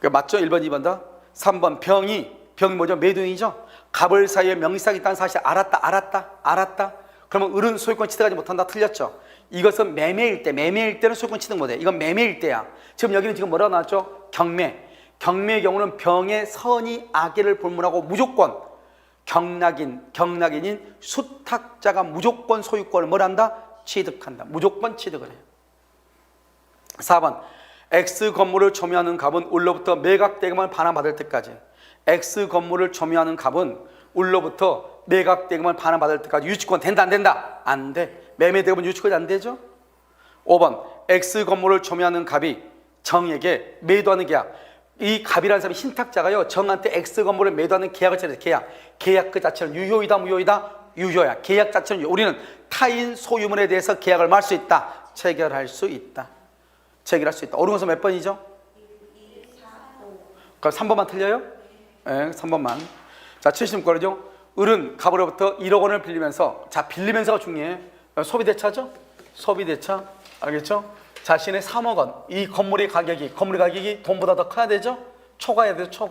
맞죠? 1번, 2번 다. 3번 병이 뭐죠? 매도인이죠. 갑을 사이에 명의상이 있다는 사실 알았다. 그러면 을은 소유권 취득하지 못한다. 틀렸죠? 이것은 매매일 때는 소유권 취득 못해. 이건 매매일 때야. 지금 여기는 지금 뭐라고 나왔죠? 경매의 경우는 병의 선의 악의를 불문하고 무조건 경락인인 수탁자가 무조건 소유권을 뭘 한다? 취득한다. 무조건 취득을 해요. 4번 X 건물을 점유하는 갑은 을로부터 매각대금을 반환받을 때까지, X 건물을 점유하는 갑은 을로부터 매각대금을 반환받을 때까지 유치권 된다 안 된다? 안 돼. 매매대금은 유치권이 안 되죠. 5번 X 건물을 점유하는 갑이 정에게 매도하는 계약, 이 갑이라는 사람이 신탁자가요 정한테 X 건물을 매도하는 계약을 체결해서 계약 그 자체는 유효이다 무효이다? 유효야. 계약 자체는 유효. 우리는 타인 소유물에 대해서 계약을 말 수 있다. 체결할 수 있다. 어려운 것은 몇 번이죠? 그럼 3번만 틀려요? 네, 3번만. 자, 70권이죠. 을은 갑으로부터 1억 원을 빌리면서, 자, 빌리면서가 중요해. 소비대차죠? 소비대차. 알겠죠? 자신의 3억 원, 이 건물의 가격이 돈보다 더 커야 되죠? 초과해야 되죠?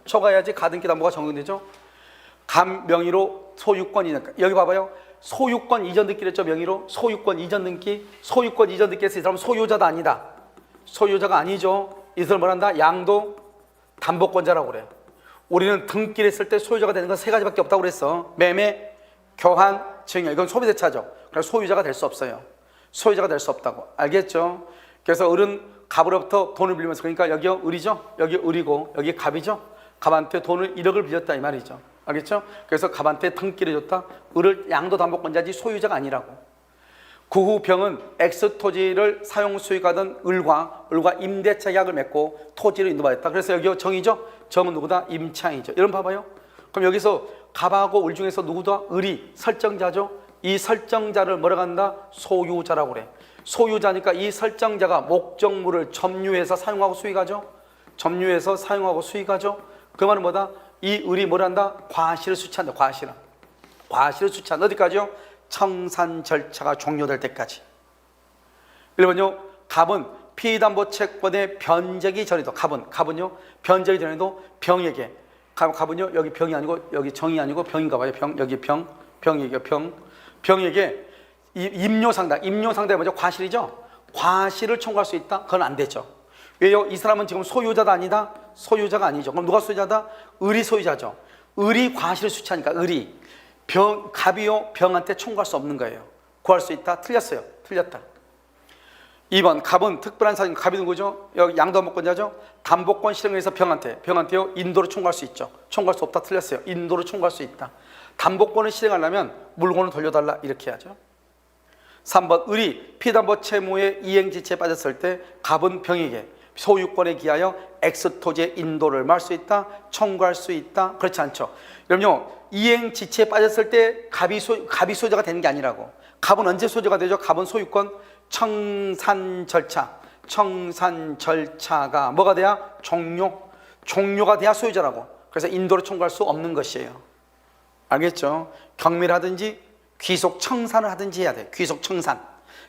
초과해야지 가등기 담보가 적용되죠? 갑 명의로 소유권이니까. 여기 봐봐요. 소유권 이전 등기를 했죠, 명의로. 소유권 이전 등기 해서 이 사람은 소유자도 아니다. 소유자가 아니죠. 이 사람을 뭐란다? 양도 담보권자라고 그래요. 우리는 등기를 했을 때 소유자가 되는 건 세 가지밖에 없다고 그랬어. 매매, 교환, 증여. 이건 소비대차죠. 그래서 소유자가 될 수 없어요. 소유자가 될 수 없다고. 알겠죠? 그래서 을은 갑으로부터 돈을 빌리면서, 그러니까 여기요 을이죠. 여기 을이고 여기 갑이죠. 갑한테 돈을 1억을 빌렸다 이 말이죠. 알겠죠? 그래서 갑한테 등기를 줬다. 을을 양도담보권자지 소유자가 아니라고. 그 후 병은 X 토지를 사용 수익하던 을과 임대차 계약을 맺고 토지를 인도받았다. 그래서 여기 정이죠. 정은 누구다? 임차인이죠. 여러분 봐봐요. 그럼 여기서 갑하고 을 중에서 누구다? 을이 설정자죠. 이 설정자를 뭐라고 한다? 소유자라고 그래. 소유자니까 이 설정자가 목적물을 점유해서 사용하고 수익하죠. 그 말은 뭐다? 이 을이 뭘 한다? 과실을 수취한다. 과실을 수취한다. 어디까지요? 청산 절차가 종료될 때까지. 1번요. 갑은 피담보 채권의 변제기 전에도, 갑은요 변제기 전에도 병에게, 갑은요 여기 병이 아니고 여기 정이 아니고 병인가 봐요. 여기 병에게 임료상당 뭐죠? 과실이죠. 과실을 청구할 수 있다? 그건 안 되죠. 왜요? 이 사람은 지금 소유자도 아니다? 소유자가 아니죠. 그럼 누가 소유자다? 을이 소유자죠. 을이 과실을 수취하니까 갑이요 병한테 청구할 수 없는 거예요. 구할 수 있다? 틀렸어요. 틀렸다. 2번 갑은 특별한 사진, 갑이 누구죠? 여기 양도담보권자죠. 담보권 실행을 해서 병한테요 인도로 청구할 수 있죠. 청구할 수 없다? 틀렸어요. 인도로 청구할 수 있다. 담보권을 실행하려면 물건을 돌려달라 이렇게 해야죠. 3번 을이 피담보 채무의 이행지체에 빠졌을 때 갑은 병에게 소유권에 기하여 X 토지의 인도를 말 수 있다? 청구할 수 있다? 그렇지 않죠. 여러분요 이행지체에 빠졌을 때 갑이 소유자가 되는 게 아니라고. 갑은 언제 소유자가 되죠? 갑은 소유권 청산 절차가 뭐가 돼야? 종료가 돼야 소유자라고. 그래서 인도를 청구할 수 없는 것이에요. 알겠죠? 경매를 하든지 귀속 청산을 하든지 해야 돼. 귀속 청산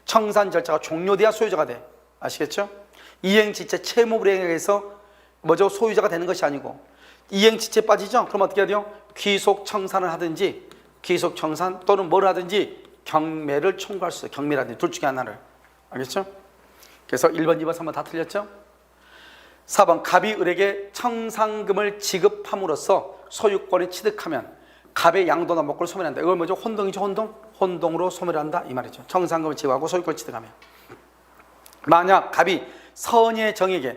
절차가 종료돼야 소유자가 돼. 아시겠죠? 이행지체 채무불이행에서 뭐죠? 소유자가 되는 것이 아니고 이행지체에 빠지죠? 그럼 어떻게 해야 돼요? 귀속 청산을 하든지 귀속 청산 또는 뭘 하든지 경매를 청구할 수 있어요. 경매를 하든지 둘 중에 하나를. 알겠죠? 그래서 1번, 2번, 3번 다 틀렸죠? 4번 갑이 을에게 청산금을 지급함으로써 소유권을 취득하면 갑의 양도담보권을 소멸한다. 이걸 뭐죠? 혼동이죠. 혼동으로 소멸한다 이 말이죠. 청산금을 지급하고 소유권을 취득하면. 만약 갑이 선의의 정에게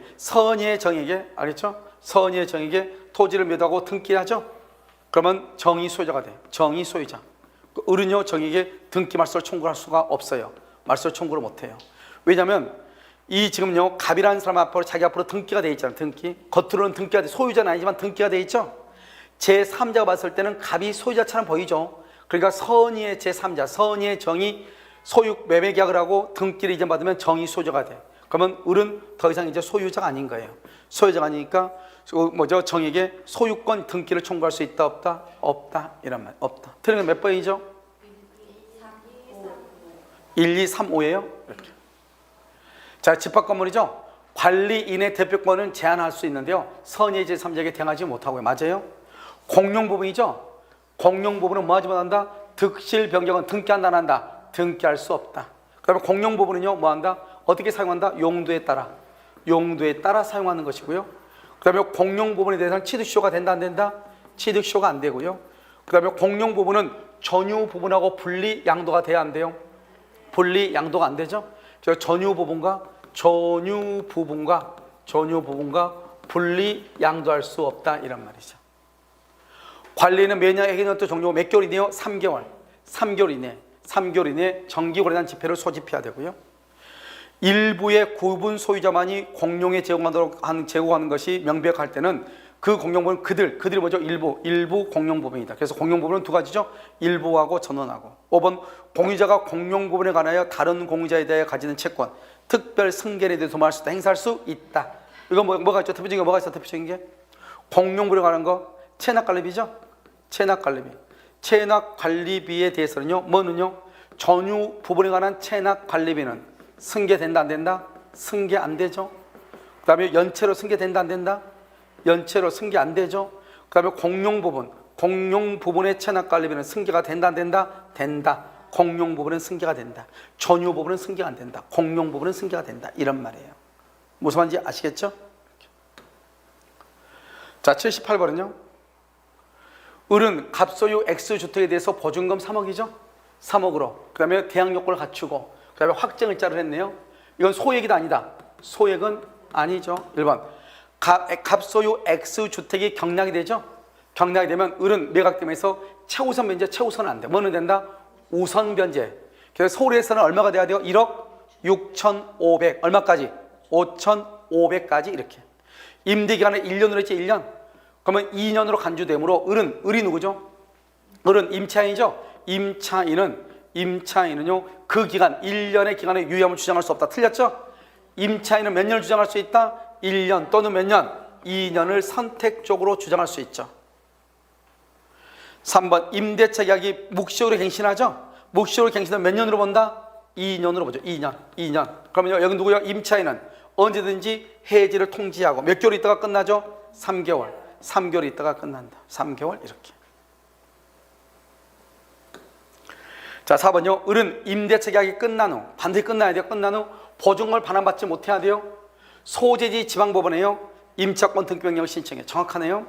알겠죠? 선의의 정에게 토지를 매도하고 등기하죠. 그러면 정의 소유자가 돼. 정의 소유자. 을은요 정에게 등기 말소를 청구할 수가 없어요. 말소를 청구를 못해요. 왜냐하면 이 지금요 갑이라는 사람 앞으로 자기 앞으로 등기가 돼 있잖아요. 등기. 겉으로는 등기가 돼. 소유자는 아니지만 등기가 돼 있죠. 제3자가 봤을 때는 갑이 소유자처럼 보이죠. 그러니까 선의의 제3자, 선의의 정이 소유 매매 계약을 하고 등기를 이전받으면 정의 소유자가 돼. 그러면 을은 더 이상 이제 소유자가 아닌 거예요. 소유자가 아니니까 뭐죠? 정에게 소유권 등기를 청구할 수 있다 없다? 없다 이란 말. 없다. 틀린 건 몇 번이죠? 1, 2, 3, 5예요. 이렇게. 자, 집합 건물이죠. 관리인의 대표권은 제한할 수 있는데요. 선의 제3자에게 대항하지 못하고요. 맞아요? 공용부분이죠. 공용부분은 뭐 하지 못한다? 득실 변경은 등기한다 안 한다? 등기할 수 없다. 그 다음에 공용부분은요. 뭐 한다? 어떻게 사용한다? 용도에 따라 사용하는 것이고요. 그 다음에 공용부분에 대해서는 취득시효가 된다 안 된다? 취득시효가 안 되고요. 그 다음에 공용부분은 전유부분하고 분리양도가 돼야 안 돼요? 분리양도가 안 되죠? 그래서 전유부분과 분리양도할 수 없다 이런 말이죠. 관리는 매년 회계연도 종료 몇 개월이네요? 3개월 이내 정기거래에 대한 지표를 소집해야 되고요. 일부의 구분 소유자만이 공용에 제공하는 것이 명백할 때는 그 공용부분은 그들이 뭐죠? 일부 공용부분이다. 그래서 공용부분은 두 가지죠. 일부하고 전원하고. 5번 공유자가 공용부분에 관하여 다른 공유자에 대해 가지는 채권, 특별 승계에 대해서 말할 수 있다. 행사할 수 있다. 이거 뭐가 있죠? 대표적인 게 뭐가 있어? 대표적인 게 공용부분에 관한 거 체납관리비죠. 체납관리비에 대해서는요. 뭐는요? 전유 부분에 관한 체납관리비는 승계된다 안 된다? 승계 안 되죠. 그 다음에 연체로 승계된다 안 된다? 연체로 승계 안 되죠. 그 다음에 공용 부분의 체납관리비는 승계가 된다 안 된다? 된다. 공용 부분은 승계가 된다. 전유 부분은 승계가 안 된다. 공용 부분은 승계가 된다. 이런 말이에요. 무슨 말인지 아시겠죠? 자, 78번은요. 을은 갑소유 X주택에 대해서 보증금 3억이죠. 3억으로. 그 다음에 대항 요건을 갖추고 그 다음에 확정일자를 했네요. 이건 소액이 아니다. 소액은 아니죠. 1번 갑소유 X주택이 경락이 되죠. 경락이 되면 을은 매각되면서 최우선 변제, 최우선은 안 돼. 뭐는 된다? 우선 변제. 그래서 서울에서는 얼마가 돼야 돼요? 1억 6,500 얼마까지? 5,500까지 이렇게. 임대기간은 1년으로 했지 1년. 그러면 2년으로 간주되므로 을이 누구죠? 을은 임차인이죠. 임차인은요 그 기간 1년의 기간에 유예함을 주장할 수 없다. 틀렸죠? 임차인은 몇 년을 주장할 수 있다? 1년 또는 몇 년? 2년을 선택적으로 주장할 수 있죠. 3번 임대차 계약이 묵시적으로 갱신하죠. 묵시적으로 갱신은 몇 년으로 본다? 2년으로 보죠. 2년. 그러면 여기 누구요? 임차인은 언제든지 해지를 통지하고 몇 개월 있다가 끝나죠? 3개월 있다가 끝난다. 3개월 이렇게. 자, 4번요. 을은 임대차 계약이 끝난 후 반드시 끝나야 돼요. 끝난 후 보증금을 반환받지 못해야 돼요. 소재지 지방법원에요. 임차권 등기 변경을 신청해. 정확하네요.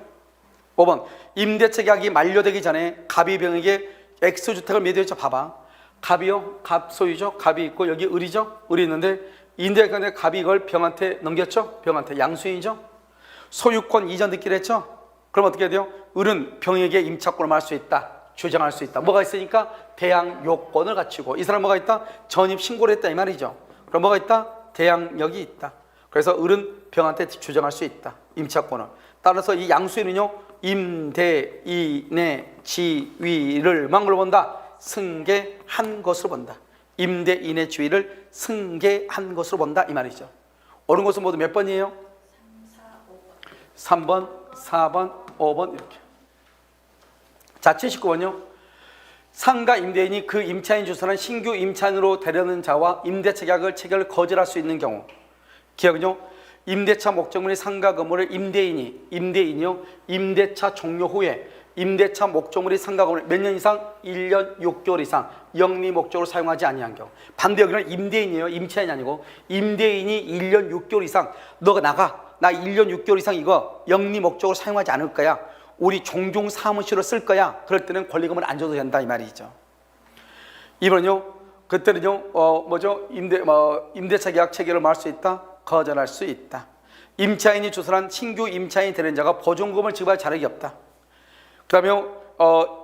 5번 임대차 계약이 만료되기 전에 갑이 병에게 X주택을 매도했죠. 봐봐. 갑이요. 갑소유죠. 갑이 있고 여기 을이죠. 을이 있는데 임대차에 갑이 이걸 병한테 넘겼죠. 병한테 양수인이죠. 소유권 이전 듣기를 했죠. 그럼 어떻게 해야 돼요? 을은 병에게 임차권을 말할 수 있다. 주장할 수 있다. 뭐가 있으니까? 대항 요건을 갖추고. 이 사람 뭐가 있다? 전입 신고를 했다 이 말이죠. 그럼 뭐가 있다? 대항력이 있다. 그래서 을은 병한테 주장할 수 있다. 임차권을. 따라서 이 양수인은요. 임대인의 지위를 망걸로 본다. 승계한 것으로 본다. 임대인의 지위를 승계한 것으로 본다 이 말이죠. 옳은 것은 모두 몇 번이에요? 3번, 4번, 5번 이렇게. 자, 79번요. 상가 임대인이 그 임차인 주소는 신규 임차인으로 되려는 자와 임대차 계약을 체결을 거절할 수 있는 경우. 기억은요. 임대차 목적물이 상가 건물을 임대인이요. 임대차 종료 후에 임대차 목적물이 상가 건물 몇 년 이상? 1년 6개월 이상 영리 목적으로 사용하지 아니한 경우. 반대 여기는 임대인이에요. 임차인이 아니고 임대인이 1년 6개월 이상 너가 나가. 나 1년 6개월 이상 이거 영리 목적으로 사용하지 않을 거야. 우리 종종 사무실로 쓸 거야. 그럴 때는 권리금을 안 줘도 된다 이 말이죠. 이번은요. 그때는요. 임대차 계약 체결을 말할 수 있다. 거절할 수 있다. 임차인이 주선한 신규 임차인이 되는 자가 보증금을 지급할 자격이 없다. 그 다음에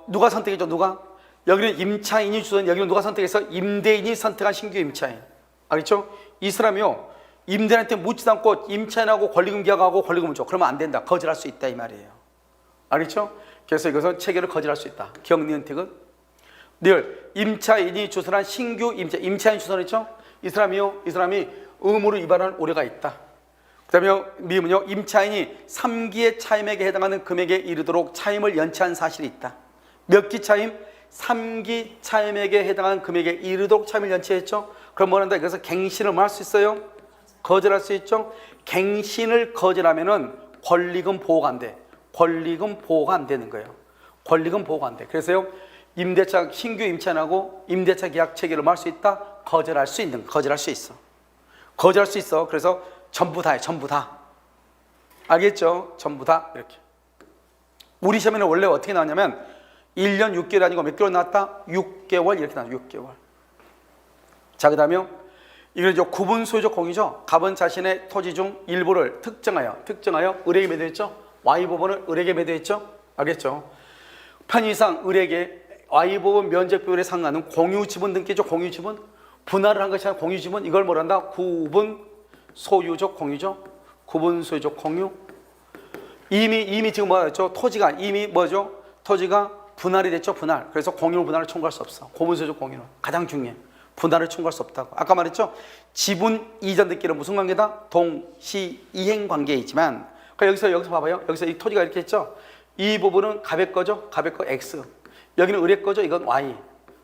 누가 선택했죠? 누가? 여기는 임차인이 주선 여기는 누가 선택해서 임대인이 선택한 신규 임차인. 알겠죠? 이 사람이요. 임대인한테 묻지도 않고 임차인하고 권리금 계약하고 권리금을 줘. 그러면 안 된다. 거절할 수 있다 이 말이에요. 알겠죠? 그래서 이것은 체결을 거절할 수 있다. 기억니은택은 늘 임차인이 주선한 신규 임차인 주선했죠? 이 사람이 의무를 위반한 우려가 있다. 그 다음에 미음은요. 임차인이 3기의 차임액에 해당하는 금액에 이르도록 차임을 연체한 사실이 있다. 몇 기 차임? 3기 차임액에 해당하는 금액에 이르도록 차임을 연체했죠? 그럼 뭐 한다? 그래서 갱신을 뭐 할 수 있어요? 거절할 수 있죠. 갱신을 거절하면은 권리금 보호가 안 돼. 권리금 보호가 안 되는 거예요. 권리금 보호가 안 돼. 그래서요, 임대차 신규 임차인하고 임대차 계약 체결을 할 수 있다. 거절할 수 있는, 거절할 수 있어. 거절할 수 있어. 그래서 전부 다해, 전부 다. 알겠죠? 전부 다 이렇게. 우리 시험에는 원래 어떻게 나왔냐면 1년 6개월 아니고 몇 개월 나왔다? 6개월 이렇게 나와요. 6개월. 자, 그 다음에 이건 이제 구분 소유적 공유죠. 갑은 자신의 토지 중 일부를 특정하여 을에게 매도했죠. Y법원을 을에게 매도했죠. 알겠죠? 편의상 을에게 Y법원 면적 비율에 상하는 공유 지분 등기죠. 공유 지분. 분할을 한 것이 아니라 공유 지분. 이걸 뭐란다? 구분 소유적 공유죠. 구분 소유적 공유. 이미 지금 뭐였죠? 토지가 이미 뭐죠? 토지가 분할이 됐죠. 분할. 그래서 공유 분할을 청구할 수 없어. 구분 소유적 공유는 가장 중요해. 분할을 청구할 수 없다고. 아까 말했죠? 지분 이전 등기는 무슨 관계다? 동시 이행 관계이지만, 그러니까 여기서 봐봐요. 여기서 이 토지가 이렇게 있죠? 이 부분은 갑의 거죠? 갑의 거 X. 여기는 을의 거죠? 이건 Y.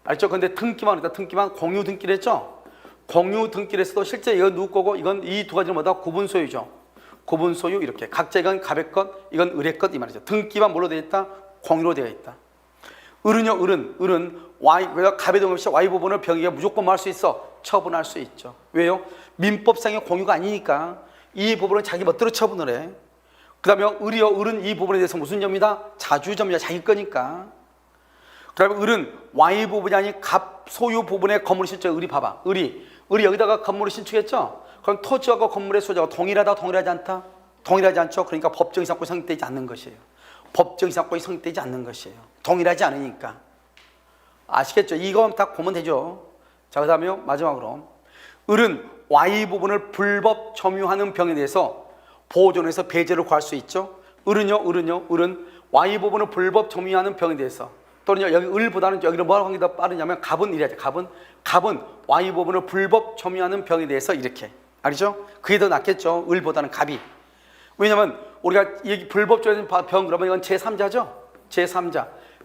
알죠? 근데 등기만 있다. 등기만 공유 등기를 했죠? 공유 등기를 했어도 실제 이건 누구 거고, 이건 이 두 가지는 뭐다? 구분 소유죠. 구분 소유 이렇게. 각자 이건 갑의 것, 이건 을의 것 이 말이죠. 등기만 뭘로 되어 있다? 공유로 되어 있다. 을은요, 을은 Y, 갑의 동 없이 Y 부분을 병에게 무조건 뭐 할 수 있어? 처분할 수 있죠. 왜요? 민법상의 공유가 아니니까 이 부분을 자기 멋대로 처분을 해. 그 다음에 을은 이 부분에 대해서 무슨 점이다? 자주점이야. 자기 거니까. 그 다음에 을은 Y 부분이 아닌 갑 소유 부분의 건물을 신축해. 을이 봐봐. 을이 여기다가 건물을 신축했죠? 그럼 토지하고 건물의 소유자가 동일하다, 동일하지 않다? 동일하지 않죠? 그러니까 법정 이상권이 성립되지 않는 것이에요. 법정 이상권이 성립되지 않는 것이에요. 동일하지 않으니까. 아시겠죠? 이거 딱 보면 되죠. 자, 그 다음에 마지막으로 을은 Y 부분을 불법 점유하는 병에 대해서 보존해서 배제를 구할 수 있죠. 을은 Y 부분을 불법 점유하는 병에 대해서, 또는 여기 을보다는 여기를 뭐라고 하는 게 더 빠르냐면 갑은 이래야지. 갑은 Y 부분을 불법 점유하는 병에 대해서 이렇게. 알죠? 그게 더 낫겠죠. 을보다는 갑이. 왜냐면 우리가 이 불법 점유하는 병 그러면 이건 제3자죠.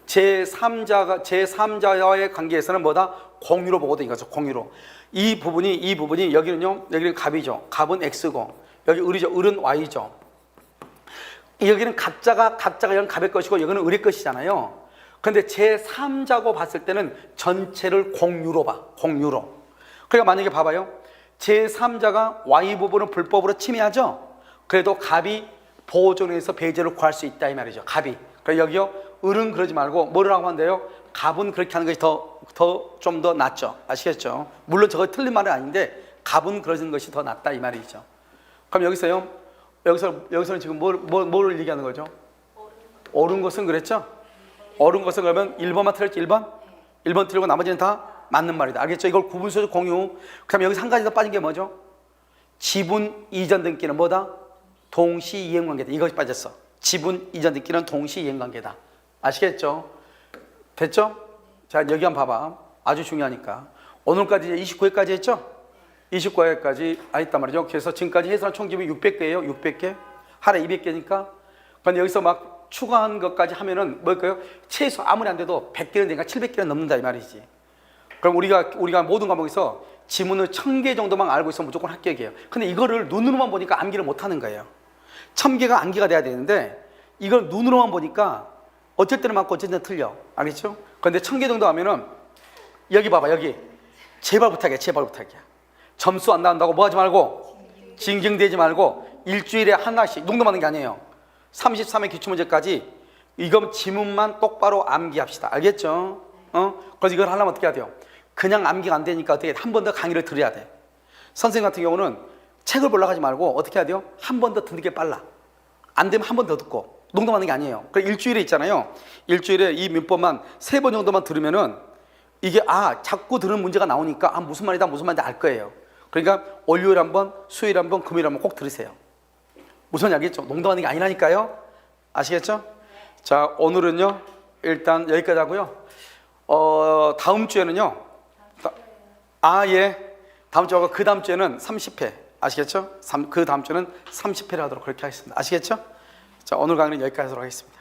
제3자와의 관계에서는 뭐다? 공유로 보거든. 이거죠. 공유로. 이 부분이 여기는 갑이죠. 갑은 X고 여기 을이죠. 을은 Y죠. 여기는 각자가 이건 갑의 것이고 여기는 을의 것이잖아요. 근데 제3자고 봤을 때는 전체를 공유로 봐. 공유로. 그러니까 만약에 봐봐요. 제3자가 Y 부분을 불법으로 침해하죠. 그래도 갑이 보존해서 배제를 구할 수 있다 이 말이죠. 갑이. 그러니까 여기요. 을은 그러지 말고 뭐라고 한대요? 갑은 그렇게 하는 것이 좀 더 낫죠. 아시겠죠? 물론 저거 틀린 말은 아닌데 갑은 그러는 것이 더 낫다 이 말이죠. 그럼 여기서는 지금 뭘 얘기하는 거죠? 옳은 것은 그랬죠? 옳은 것은 그러면 1번만 틀렸지 1번? 1번 틀리고 나머지는 다 맞는 말이다. 알겠죠? 이걸 구분소유적 공유. 그럼 여기서 한 가지 더 빠진 게 뭐죠? 지분 이전 등기는 뭐다? 동시 이행 관계다. 이것이 빠졌어. 지분 이전 등기는 동시 이행 관계다. 아시겠죠? 됐죠? 자, 여기 한번 봐봐. 아주 중요하니까. 오늘까지 29회까지 했죠? 29회까지 했단 말이죠. 그래서 지금까지 해설한 총 지분이 600개예요. 600개. 하루에 200개니까. 근데 여기서 막 추가한 것까지 하면은 뭘까요? 최소 아무리 안 돼도 100개는 되니까 700개는 넘는다 이 말이지. 그럼 우리가 모든 과목에서 지문을 1000개 정도만 알고 있으면 무조건 합격이에요. 근데 이거를 눈으로만 보니까 암기를 못 하는 거예요. 1000개가 암기가 돼야 되는데 이걸 눈으로만 보니까 어쩔 때는 맞고 어쩔 때는 틀려. 알겠죠? 그런데 1000개 정도 하면은 여기 봐봐. 여기 제발 부탁이야. 점수 안 나온다고 뭐 하지 말고 징징대지 말고 일주일에 하나씩 농담하는 게 아니에요. 33회 기출문제까지 이건 지문만 똑바로 암기합시다. 알겠죠? 그래서 이걸 하려면 어떻게 해야 돼요? 그냥 암기가 안 되니까 어떻게 한 번 더 강의를 들어야 돼. 선생님 같은 경우는 책을 보려고 하지 말고 어떻게 해야 돼요? 한 번 더 듣는 게 빨라. 안 되면 한 번 더 듣고. 농담하는 게 아니에요. 그래 일주일에 있잖아요. 일주일에 이 민법만 3번 정도만 들으면은 이게 자꾸 들은 문제가 나오니까 무슨 말인지 알 거예요. 그러니까 월요일 한 번, 수요일 한 번, 금요일 한 번 꼭 들으세요. 무슨 말인지 알겠죠? 농담하는 게 아니라니까요. 아시겠죠? 자, 오늘은요 일단 여기까지 하고요. 다음 주에는요. 예. 다음 주하고 그 다음 주에는 30회. 아시겠죠? 그 다음 주는 30회를 하도록 그렇게 하겠습니다. 아시겠죠? 자, 오늘 강의는 여기까지 하도록 하겠습니다.